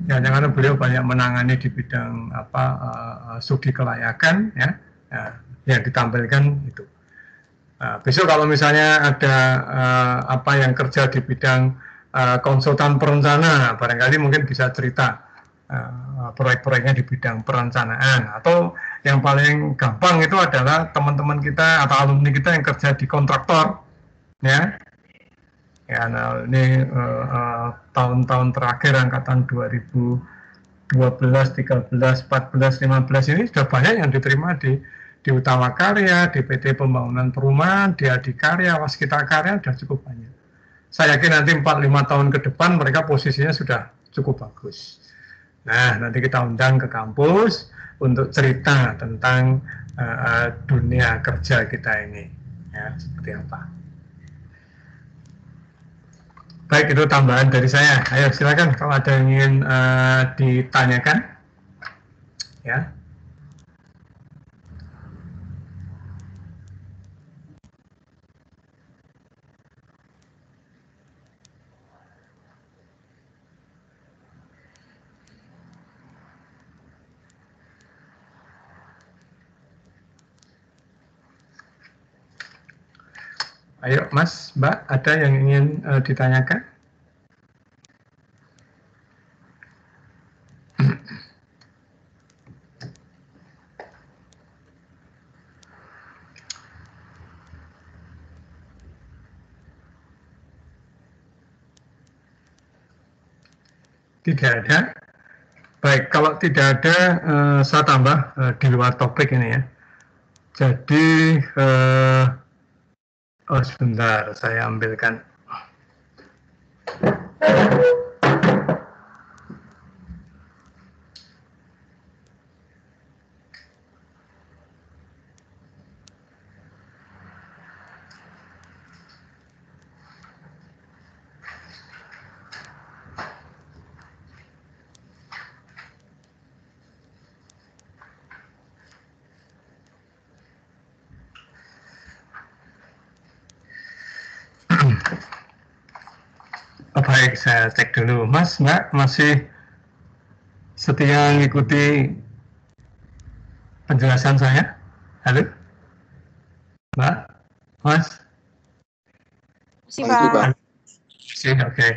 Ya, karena beliau banyak menangani di bidang studi kelayakan, ya, yang ditampilkan itu. Besok kalau misalnya ada yang kerja di bidang konsultan perencana, barangkali mungkin bisa cerita proyek-proyeknya di bidang perencanaan, atau yang paling gampang itu adalah teman-teman kita atau alumni kita yang kerja di kontraktor, ya. Ya, nah, ini tahun-tahun terakhir angkatan 2012, 13, 14, 15 ini sudah banyak yang diterima di Utama Karya, di PT Pembangunan Perumahan, di Adikarya, Waskita Karya, sudah cukup banyak. Saya yakin nanti 4-5 tahun ke depan mereka posisinya sudah cukup bagus. Nah, nanti kita undang ke kampus untuk cerita tentang dunia kerja kita ini, ya, seperti apa. Baik, itu tambahan dari saya. Ayo silakan kalau ada yang ingin ditanyakan, ya. Ayo Mas, Mbak, ada yang ingin ditanyakan? Tidak ada. Baik, kalau tidak ada, saya tambah di luar topik ini ya. Jadi, oh sebentar, saya ambilkan. Oh, baik, saya cek dulu. Mas, Mbak, masih setia mengikuti penjelasan saya? Halo? Mbak? Mas? Masih, Pak. Masih, oke.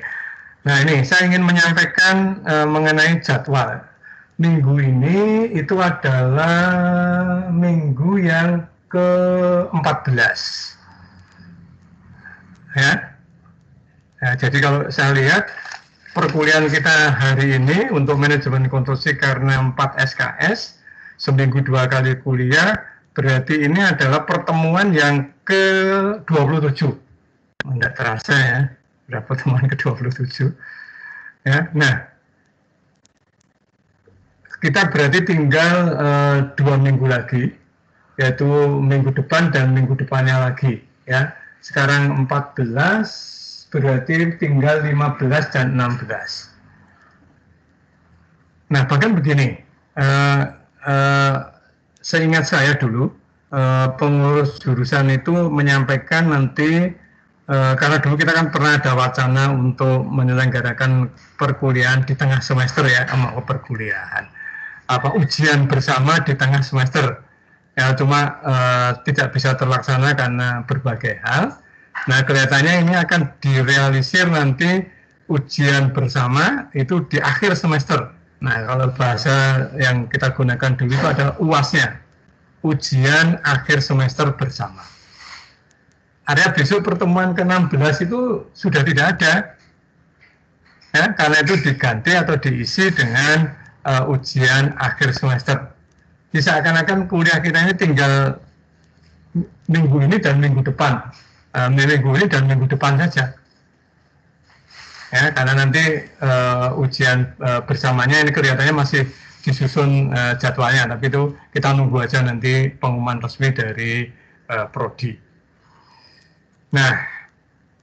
Nah, ini saya ingin menyampaikan mengenai jadwal. Minggu ini itu adalah minggu yang ke-14. Ya. Nah, jadi kalau saya lihat perkuliahan kita hari ini untuk manajemen konstruksi karena 4 SKS, seminggu 2 kali kuliah, berarti ini adalah pertemuan yang ke-27. Tidak terasa ya, sudah pertemuan ke-27. Ya, nah, kita berarti tinggal 2 minggu lagi, yaitu minggu depan dan minggu depannya lagi. Ya, sekarang 14. Berarti tinggal 15 dan 16. Nah, bahkan begini, seingat saya dulu, pengurus jurusan itu menyampaikan nanti, karena dulu kita kan pernah ada wacana untuk menyelenggarakan perkuliahan di tengah semester ya, perkuliahan. Ujian bersama di tengah semester. Ya, cuma tidak bisa terlaksana karena berbagai hal. Nah, kelihatannya ini akan direalisir nanti ujian bersama itu di akhir semester. Nah, kalau bahasa yang kita gunakan dulu itu adalah UAS-nya, ujian akhir semester bersama. Area besok pertemuan ke-16 itu sudah tidak ada, ya, karena itu diganti atau diisi dengan ujian akhir semester. Bisa akan-akan kuliah kita ini tinggal minggu ini dan minggu depan. Minggu ini dan minggu depan saja, ya, karena nanti ujian bersamanya ini kelihatannya masih disusun jadwalnya, tapi itu kita nunggu aja nanti pengumuman resmi dari Prodi. Nah,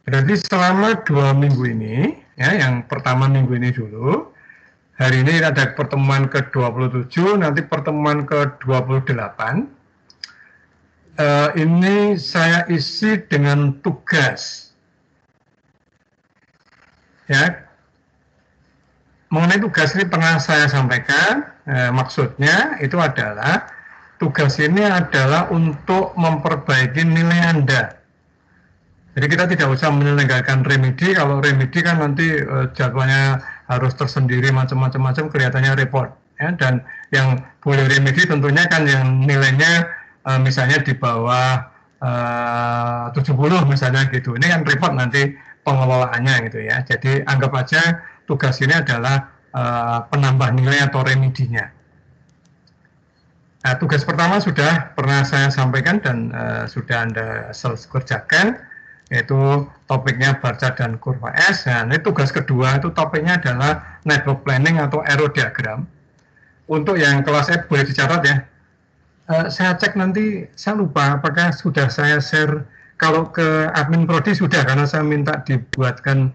berarti selama 2 minggu ini, ya, yang pertama minggu ini dulu, hari ini ada pertemuan ke-27, nanti pertemuan ke-28. Ini saya isi dengan tugas, ya. Mengenai tugas ini pernah saya sampaikan, maksudnya itu adalah tugas ini adalah untuk memperbaiki nilai Anda. Jadi kita tidak usah menyelenggarakan remedi. Kalau remedi kan nanti jadwalnya harus tersendiri macam-macam kelihatannya repot, ya. Dan yang boleh remedi tentunya kan yang nilainya misalnya di bawah 70 misalnya gitu. Ini kan repot nanti pengelolaannya gitu ya. Jadi anggap aja tugas ini adalah penambah nilai atau remedinya. Nah, tugas pertama sudah pernah saya sampaikan dan sudah Anda kerjakan, yaitu topiknya bar chart dan kurva S. Nah, ini tugas kedua itu topiknya adalah network planning atau aerodiagram. Untuk yang kelas F boleh dicatat ya. Saya cek nanti, saya lupa apakah sudah saya share. Kalau ke admin prodi sudah, karena saya minta dibuatkan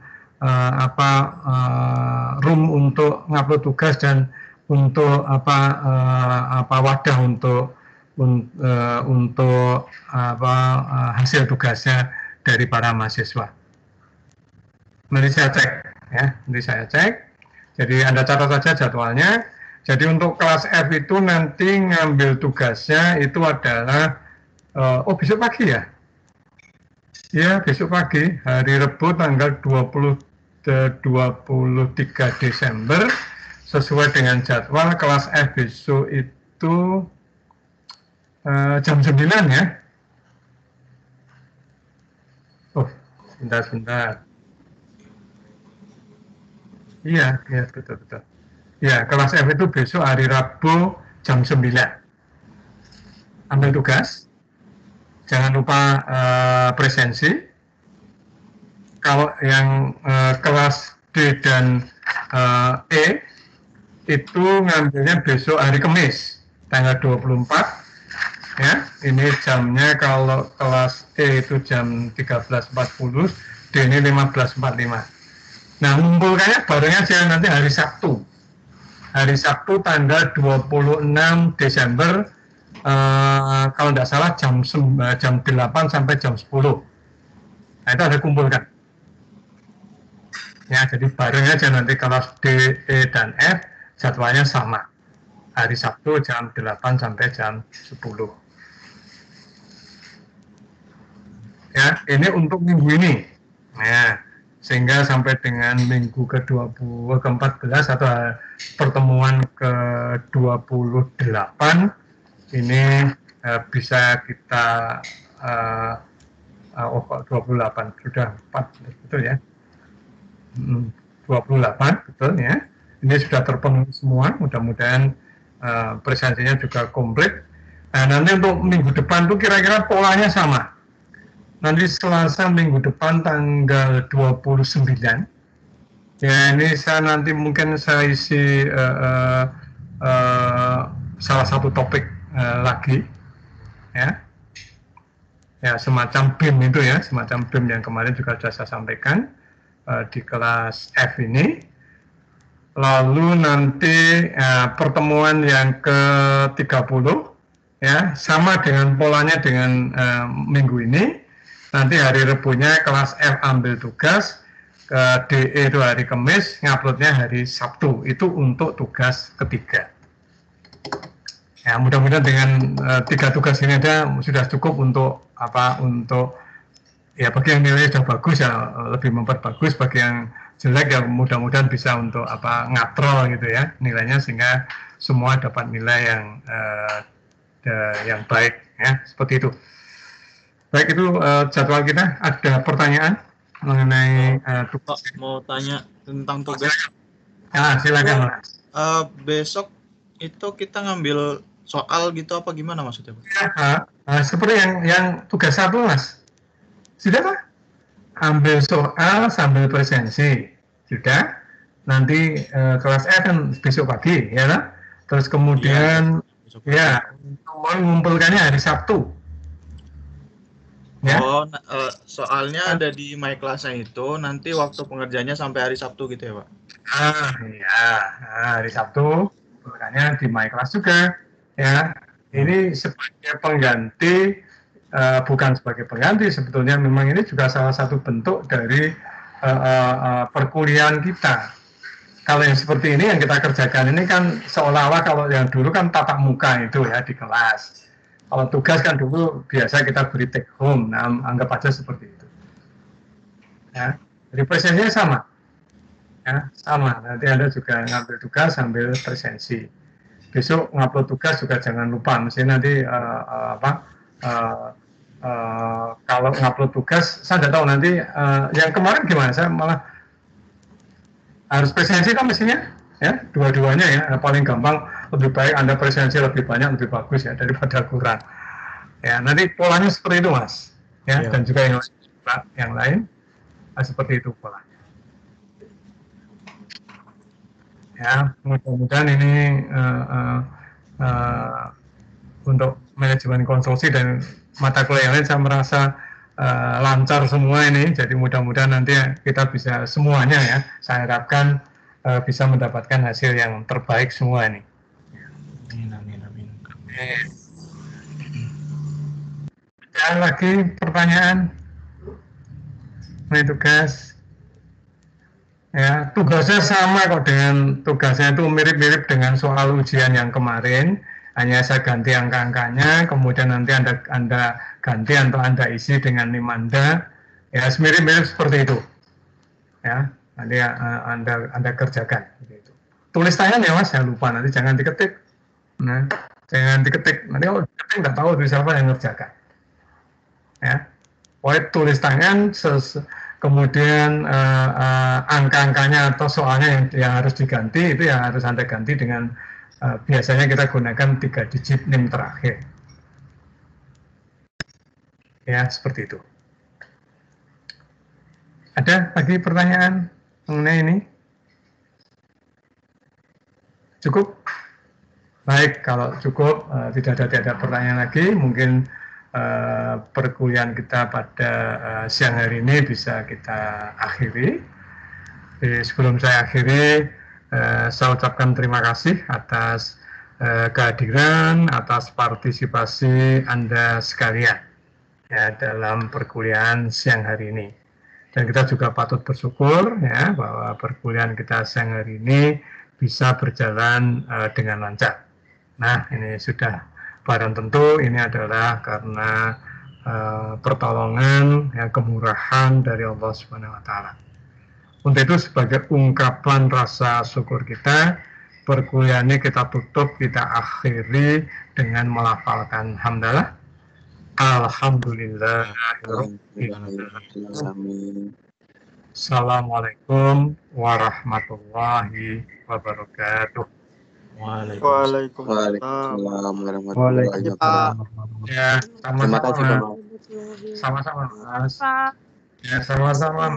room untuk ngupload tugas dan untuk wadah untuk hasil tugasnya dari para mahasiswa. Nanti saya cek ya, nanti saya cek. Jadi Anda catat saja jadwalnya. Jadi untuk kelas F itu nanti ngambil tugasnya itu adalah besok pagi ya. Ya, besok pagi, hari Rabu tanggal 23 Desember, sesuai dengan jadwal kelas F besok itu jam 9 ya. Oh, sebentar. Iya, betul. Ya, kelas F itu besok hari Rabu jam 9. Ambil tugas. Jangan lupa presensi. Kalau yang kelas D dan E itu ngambilnya besok hari Kamis, tanggal 24. Ya, ini jamnya kalau kelas E itu jam 13.40, D ini 15.45. Nah, ngumpulkannya bareng aja nanti hari Sabtu. Hari Sabtu tanggal 26 Desember. Kalau tidak salah jam 8 sampai jam 10. Nah, itu ada kumpulkan. Ya, jadi bareng aja nanti kelas D, E, dan F jadwalnya sama. Hari Sabtu jam 8 sampai jam 10. Ya, ini untuk minggu ini. Nah, sehingga sampai dengan minggu ke-14 atau pertemuan ke-28 ini bisa kita 28 sudah 4 betul ya, 28 betul ya, ini sudah terpenuhi semua, mudah-mudahan presensinya juga komplit. Nah, nanti untuk minggu depan tuh kira-kira polanya sama. Nanti Selasa minggu depan tanggal 29 ya, ini saya nanti mungkin saya isi salah satu topik lagi ya, semacam BIM itu ya, semacam BIM yang kemarin juga sudah saya sampaikan di kelas F ini. Lalu nanti pertemuan yang ke-30 ya, sama dengan polanya dengan minggu ini. Nanti hari Rebunya kelas F ambil tugas, DE itu hari Kamis, nguploadnya hari Sabtu. Itu untuk tugas ketiga. Ya, mudah-mudahan dengan 3 tugas ini aja sudah cukup untuk ya, bagi yang nilainya sudah bagus ya lebih memperbagus, bagi yang jelek ya mudah-mudahan bisa untuk ngatrol gitu ya nilainya, sehingga semua dapat nilai yang baik ya, seperti itu. Baik, itu jadwal kita. Ada pertanyaan mengenai tugas? Mau tanya tentang tugas. Silakan Mas. Besok itu kita ngambil soal gitu apa gimana maksudnya, Pak? Ya, seperti yang tugas 1 Mas. Sudah Pak? Ambil soal sambil presensi. Sudah. Nanti kelas F kan besok pagi ya kan? Terus kemudian mengumpulkannya hari Sabtu. Ya. Soalnya ada di My Class-nya itu, nanti waktu pengerjaannya sampai hari Sabtu gitu ya, Pak? Hari Sabtu, makanya di My Class juga, ya. Ini sebagai pengganti, bukan sebagai pengganti, sebetulnya memang ini juga salah satu bentuk dari perkuliahan kita. Kalau yang seperti ini yang kita kerjakan ini kan seolah-olah kalau yang dulu kan tatap muka itu ya di kelas. Kalau tugas kan dulu biasa kita beri take home, nah anggap aja seperti itu. Ya, jadi presensinya sama, ya sama. Nanti Anda juga ngambil tugas sambil presensi. Besok ngupload tugas juga jangan lupa, mesti nanti kalau ngupload tugas, saya tidak tahu nanti yang kemarin gimana, saya malah harus presensi kan mestinya, ya dua-duanya ya, paling gampang. Lebih baik Anda presensi lebih banyak, lebih bagus ya, daripada kurang. Ya, nanti polanya seperti itu Mas. Ya, dan juga yang yang lain. Seperti itu polanya. Ya, mudah-mudahan ini untuk manajemen konstruksi dan mata kuliah yang lain saya merasa lancar semua ini. Jadi mudah-mudahan nanti kita bisa semuanya ya, saya harapkan bisa mendapatkan hasil yang terbaik semua ini. Amin. Ada lagi pertanyaan? Ini tugas. Ya, tugasnya sama kok dengan tugasnya itu mirip-mirip dengan soal ujian yang kemarin. Hanya saya ganti angka-angkanya, kemudian nanti Anda ganti atau Anda isi dengan NIM Anda. Ya, mirip-mirip seperti itu. Ya, nanti Anda kerjakan. Gitu. Tulis tangan ya Mas, jangan lupa nanti jangan diketik. Nah, jangan diketik. Nanti kalau diketik nggak tahu itu siapa yang ngerjakan. Ya, pokoknya tulis tangan. Kemudian angka-angkanya atau soalnya yang harus diganti itu yang harus Anda ganti dengan biasanya kita gunakan 3 digit NIM terakhir. Ya, seperti itu. Ada lagi pertanyaan mengenai ini? Cukup? Baik, kalau cukup tidak ada pertanyaan lagi, mungkin perkuliahan kita pada siang hari ini bisa kita akhiri. Jadi, sebelum saya akhiri, saya ucapkan terima kasih atas kehadiran, atas partisipasi Anda sekalian ya, dalam perkuliahan siang hari ini. Dan kita juga patut bersyukur ya bahwa perkuliahan kita siang hari ini bisa berjalan dengan lancar. Nah, ini sudah barang tentu ini adalah karena pertolongan, ya, kemurahan dari Allah Subhanahu Wa Taala. Untuk itu sebagai ungkapan rasa syukur kita, perkuliahan ini kita tutup, kita akhiri dengan melafalkan hamdalah. Alhamdulillah. Assalamualaikum warahmatullahi wabarakatuh. Waalaikumsalam warahmatullahi wabarakatuh. Ya, Terima kasih, sama-sama. Sama-sama, Mas. Ya, sama-sama.